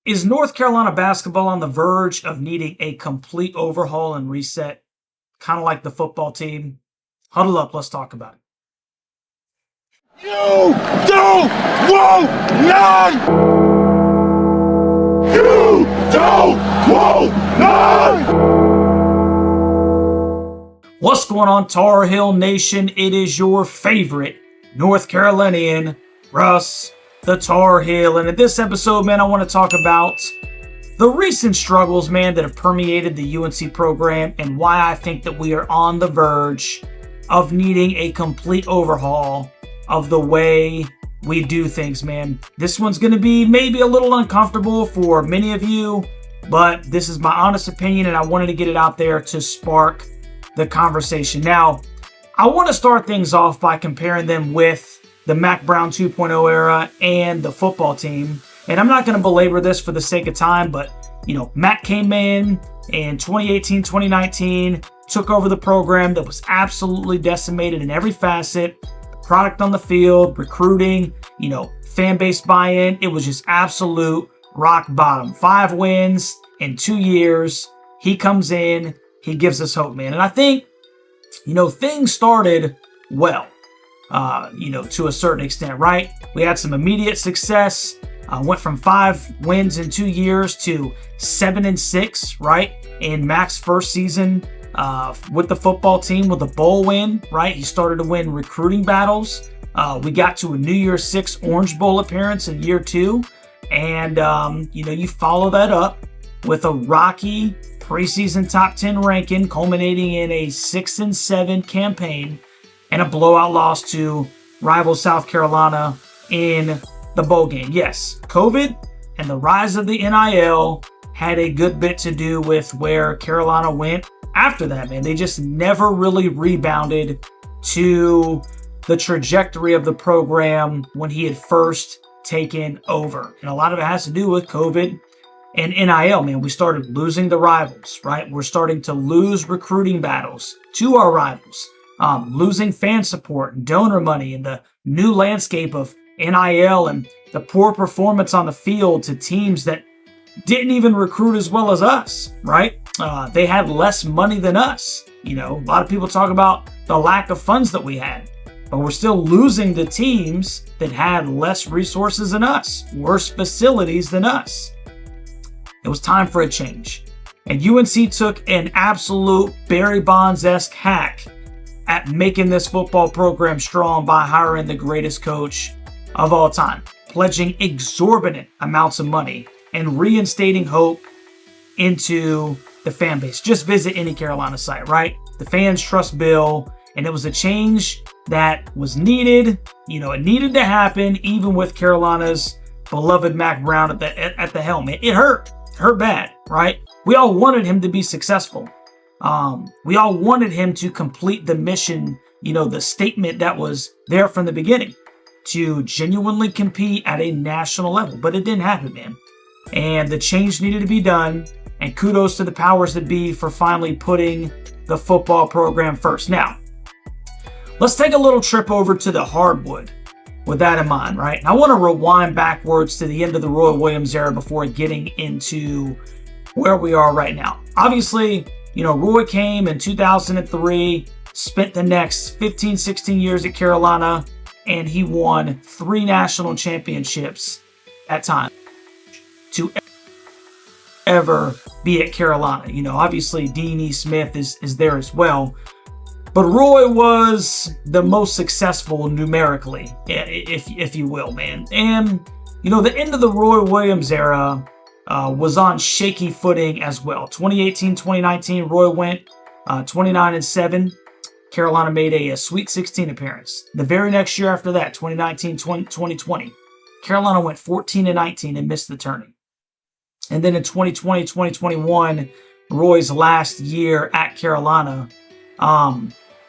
Is North Carolina basketball on the verge of needing a complete overhaul and reset? Kind of like the football team. Huddle up, let's talk about it. You don't want none! You don't want none! What's going on, Tar Heel Nation? It is your favorite North Carolinian, Russ the Tar Heel. And in this episode, man, I want to talk about the recent struggles, man, that have permeated the UNC program and why I think that we are on the verge of needing a complete overhaul of the way we do things, man. This one's going to be maybe a little uncomfortable for many of you, but this is my honest opinion and I wanted to get it out there to spark the conversation. Now, I want to start things off by comparing them with the Mac Brown 2.0 era and the football team. And I'm not going to belabor this for the sake of time, but, Mac came in 2018, 2019, took over the program that was absolutely decimated in every facet. Product on the field, recruiting, fan base buy-in. It was just absolute rock bottom. 5 wins in 2 years. He comes in, he gives us hope, man. And I think, things started well, to a certain extent, right? We had some immediate success. Went from 5 wins in 2 years to 7-6, right? In Mac's first season with the football team with a bowl win, right? He started to win recruiting battles. We got to a New Year's 6 Orange Bowl appearance in year 2. And, you follow that up with a rocky preseason top 10 ranking, culminating in a 6-7 campaign and a blowout loss to rival South Carolina in the bowl game. Yes, COVID and the rise of the NIL had a good bit to do with where Carolina went after that, man. They just never really rebounded to the trajectory of the program when he had first taken over. And a lot of it has to do with COVID and NIL, man. We started losing the rivals, right? We're starting to lose recruiting battles to our rivals, losing fan support and donor money and the new landscape of NIL and the poor performance on the field to teams that didn't even recruit as well as us, right? They had less money than us. A lot of people talk about the lack of funds that we had, but we're still losing to teams that had less resources than us, worse facilities than us. It was time for a change. And UNC took an absolute Barry Bonds-esque hack at making this football program strong by hiring the greatest coach of all time, pledging exorbitant amounts of money and reinstating hope into the fan base. Just visit any Carolina site, right? The fans trust Bill, and it was a change that was needed. It needed to happen, even with Carolina's beloved Mac Brown at the helm. It hurt bad, right? We all wanted him to be successful. We all wanted him to complete the mission, the statement that was there from the beginning, to genuinely compete at a national level. But it didn't happen, man. And the change needed to be done. And kudos to the powers that be for finally putting the football program first. Now, let's take a little trip over to the hardwood with that in mind, right? And I want to rewind backwards to the end of the Roy Williams era before getting into where we are right now. Obviously, Roy came in 2003, spent the next 15, 16 years at Carolina, and he won 3 national championships at time to ever be at Carolina. Obviously Dean E. Smith is there as well, but Roy was the most successful numerically, if you will, man. And, the end of the Roy Williams era was on shaky footing as well. 2018, 2019, Roy went 29-7. Carolina made a Sweet 16 appearance. The very next year after that, 2019, 2020, Carolina went 14-19 and missed the tourney. And then in 2020, 2021, Roy's last year at Carolina,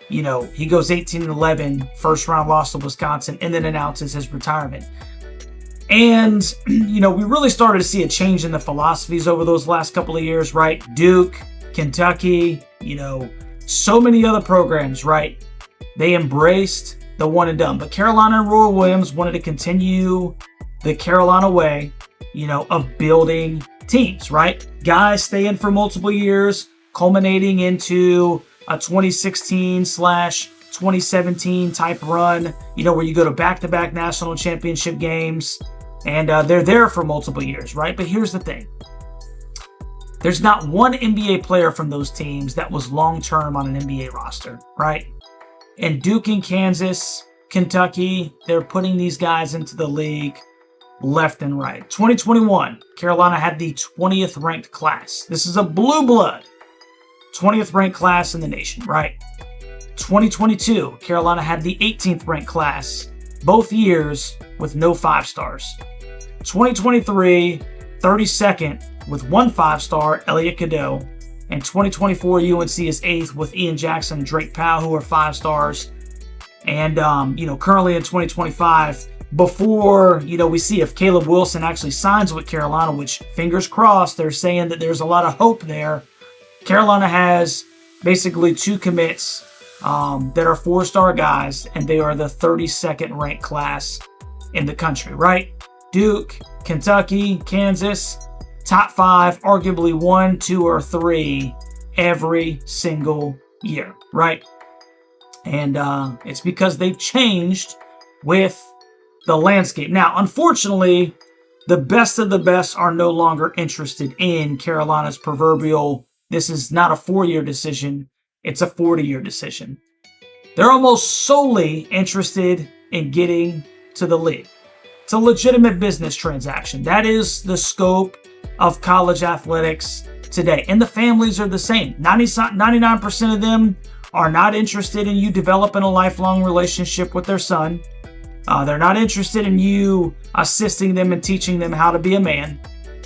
he goes 18-11, first round loss to Wisconsin, and then announces his retirement. And, we really started to see a change in the philosophies over those last couple of years, right? Duke, Kentucky, so many other programs, right? They embraced the one and done. But Carolina and Roy Williams wanted to continue the Carolina way, of building teams, right? Guys stay in for multiple years, culminating into a 2016/2017 type run, where you go to back-to-back national championship games, and they're there for multiple years, right? But here's the thing. There's not one NBA player from those teams that was long-term on an NBA roster, right? And Duke and Kansas, Kentucky, they're putting these guys into the league left and right. 2021, Carolina had the 20th ranked class. This is a blue blood 20th ranked class in the nation, right? 2022, Carolina had the 18th ranked class, both years with no 5 stars. 2023, 32nd with 1 5-star, Elliot Cadeau. And 2024, UNC is 8th with Ian Jackson and Drake Powell, who are 5 stars. And, currently in 2025, before, we see if Caleb Wilson actually signs with Carolina, which, fingers crossed, they're saying that there's a lot of hope there. Carolina has basically 2 commits that are 4-star guys, and they are the 32nd ranked class in the country, right? Duke, Kentucky, Kansas, top 5, arguably 1, 2, or 3 every single year, right? And it's because they've changed with the landscape. Now, unfortunately, the best of the best are no longer interested in Carolina's proverbial, this is not a 4-year decision, it's a 40-year decision. They're almost solely interested in getting to the league. It's a legitimate business transaction. That is the scope of college athletics today. And the families are the same. 99% of them are not interested in you developing a lifelong relationship with their son. They're not interested in you assisting them and teaching them how to be a man.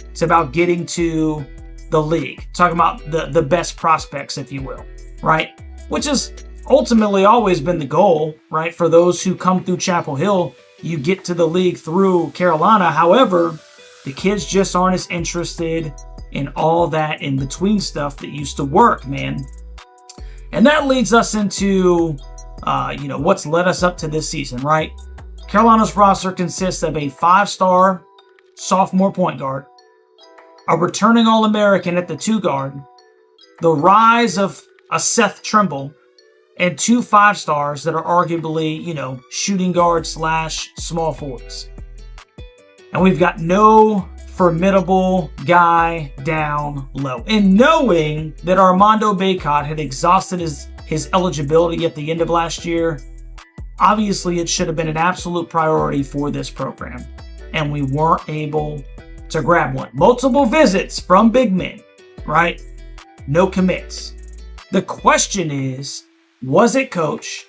It's about getting to the league. Talking about the best prospects, if you will, right? Which has ultimately always been the goal, right? For those who come through Chapel Hill, you get to the league through Carolina. However, the kids just aren't as interested in all that in between stuff that used to work, man. And that leads us into, what's led us up to this season, right? Carolina's roster consists of a 5-star sophomore point guard, a returning All-American at the 2 guard, the rise of a Seth Trimble, and 2 5-stars that are arguably, shooting guards / small forwards. And we've got no formidable guy down low. And knowing that Armando Bacot had exhausted his eligibility at the end of last year, obviously it should have been an absolute priority for this program. And we weren't able to grab one. Multiple visits from big men, right? No commits. The question is, was it coach?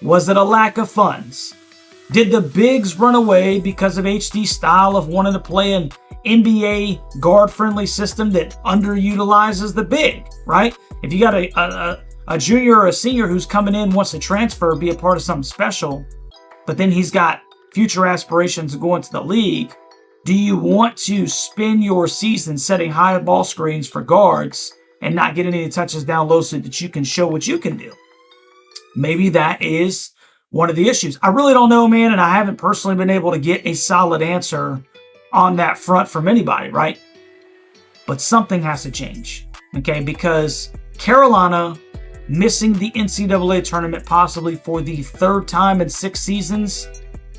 Was it a lack of funds? Did the bigs run away because of HD's style of wanting to play an NBA guard-friendly system that underutilizes the big, right? If you got a junior or a senior who's coming in, wants to transfer, be a part of something special, but then he's got future aspirations of going to the league, do you want to spend your season setting high ball screens for guards and not getting any touches down low so that you can show what you can do? Maybe that is one of the issues. I really don't know, man, and I haven't personally been able to get a solid answer on that front from anybody, right? But something has to change, okay? Because Carolina missing the NCAA tournament possibly for the 3rd time in 6 seasons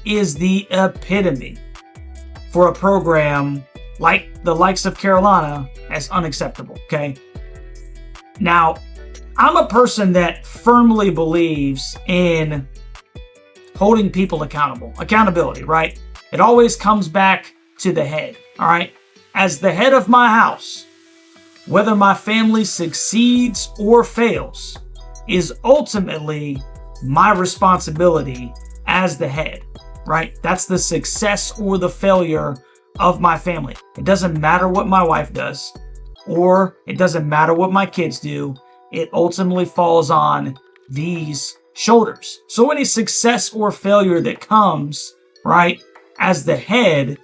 is the epitome for a program like the likes of Carolina as unacceptable, okay? Now, I'm a person that firmly believes in holding people accountable. Accountability, right? It always comes back to the head, all right? As the head of my house, whether my family succeeds or fails is ultimately my responsibility as the head, right? That's the success or the failure of my family. It doesn't matter what my wife does, or it doesn't matter what my kids do. It ultimately falls on these shoulders. So any success or failure that comes, right, as the head,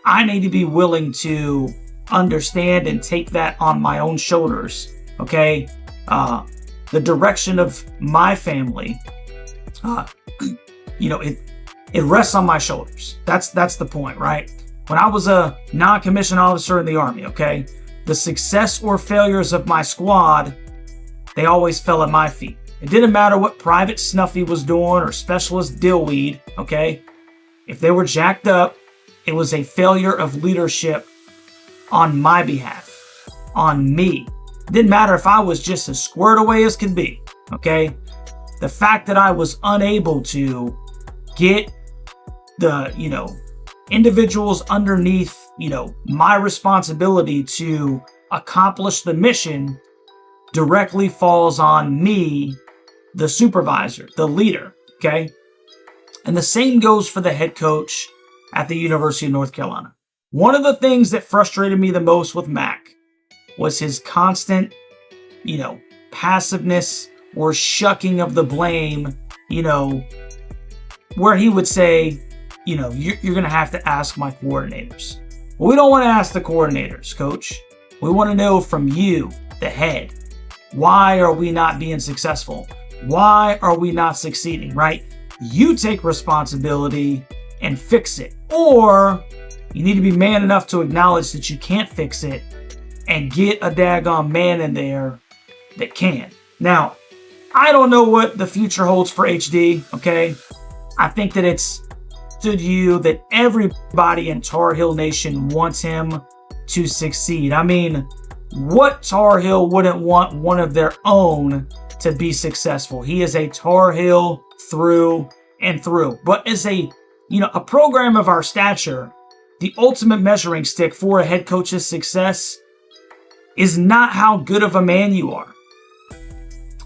I need to be willing to understand and take that on my own shoulders, okay? The direction of my family, it rests on my shoulders. That's the point, right? when I was a non-commissioned officer in the Army, okay, the success or failures of my squad, they always fell at my feet. It didn't matter what Private Snuffy was doing or Specialist Dillweed, okay? If they were jacked up, it was a failure of leadership on my behalf, on me. It didn't matter if I was just as squared away as could be, okay? The fact that I was unable to get the, individuals underneath, my responsibility to accomplish the mission directly falls on me, the supervisor, the leader, okay? And the same goes for the head coach at the University of North Carolina. One of the things that frustrated me the most with Mac was his constant, passiveness or shucking of the blame, where he would say, you're going to have to ask my coordinators. Well, we don't want to ask the coordinators, coach. We want to know from you, the head. Why are we not being successful? Why are we not succeeding, right? You take responsibility and fix it. Or you need to be man enough to acknowledge that you can't fix it and get a daggone man in there that can. Now, I don't know what the future holds for HD, okay? I think that it's to you that everybody in Tar Heel Nation wants him to succeed. I mean, what Tar Heel wouldn't want one of their own to be successful? He is a Tar Heel through and through. But as a program of our stature, the ultimate measuring stick for a head coach's success is not how good of a man you are,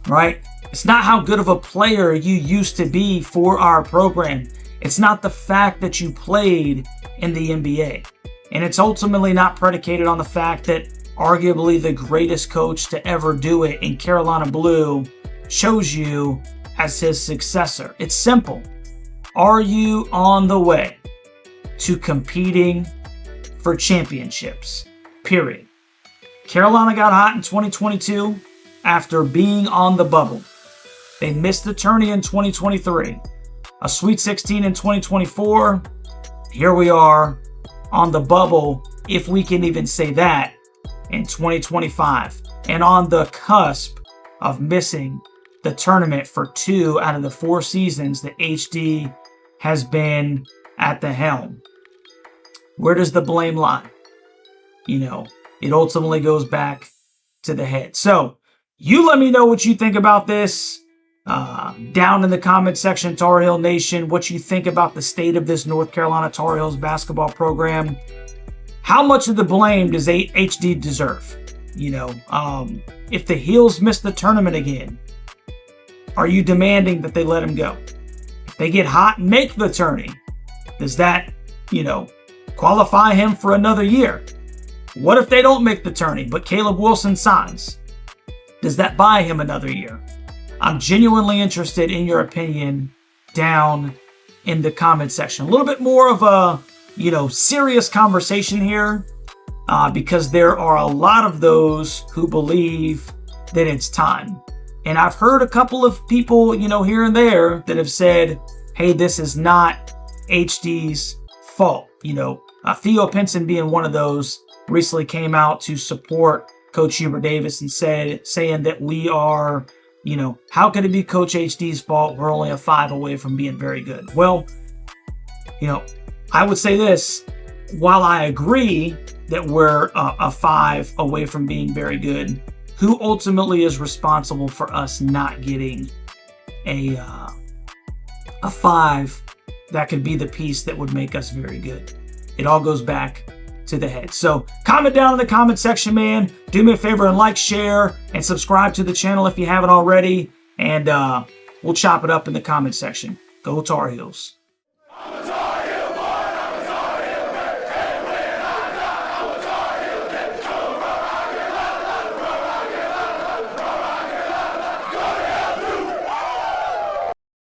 right? It's not how good of a player you used to be for our program. It's not the fact that you played in the NBA. And it's ultimately not predicated on the fact that arguably the greatest coach to ever do it in Carolina Blue chose you as his successor. It's simple. Are you on the way to competing for championships? Period. Carolina got hot in 2022 after being on the bubble. They missed the tourney in 2023. A Sweet 16 in 2024. Here we are on the bubble, if we can even say that, in 2025. And on the cusp of missing the tournament for 2 out of the 4 seasons that HD has been at the helm. Where does the blame lie? It ultimately goes back to the head. So, you let me know what you think about this. Down in the comment section, Tar Heel Nation, what you think about the state of this North Carolina Tar Heels basketball program. How much of the blame does HD deserve? If the Heels miss the tournament again, are you demanding that they let him go? If they get hot and make the tourney, does that, qualify him for another year? What if they don't make the tourney, but Caleb Wilson signs? Does that buy him another year? I'm genuinely interested in your opinion down in the comment section. A little bit more of a, serious conversation here because there are a lot of those who believe that it's time. And I've heard a couple of people, here and there that have said, hey, this is not HD's fault. Theo Pinson being one of those recently came out to support Coach Hubert Davis and saying that we are, how could it be Coach HD's fault? We're only a 5 away from being very good. Well, I would say this, while I agree that we're a 5 away from being very good, who ultimately is responsible for us not getting a 5 that could be the piece that would make us very good? It all goes back to the head. So comment down in the comment section, man. Do me a favor and like, share, and subscribe to the channel if you haven't already. And we'll chop it up in the comment section. Go Tar Heels.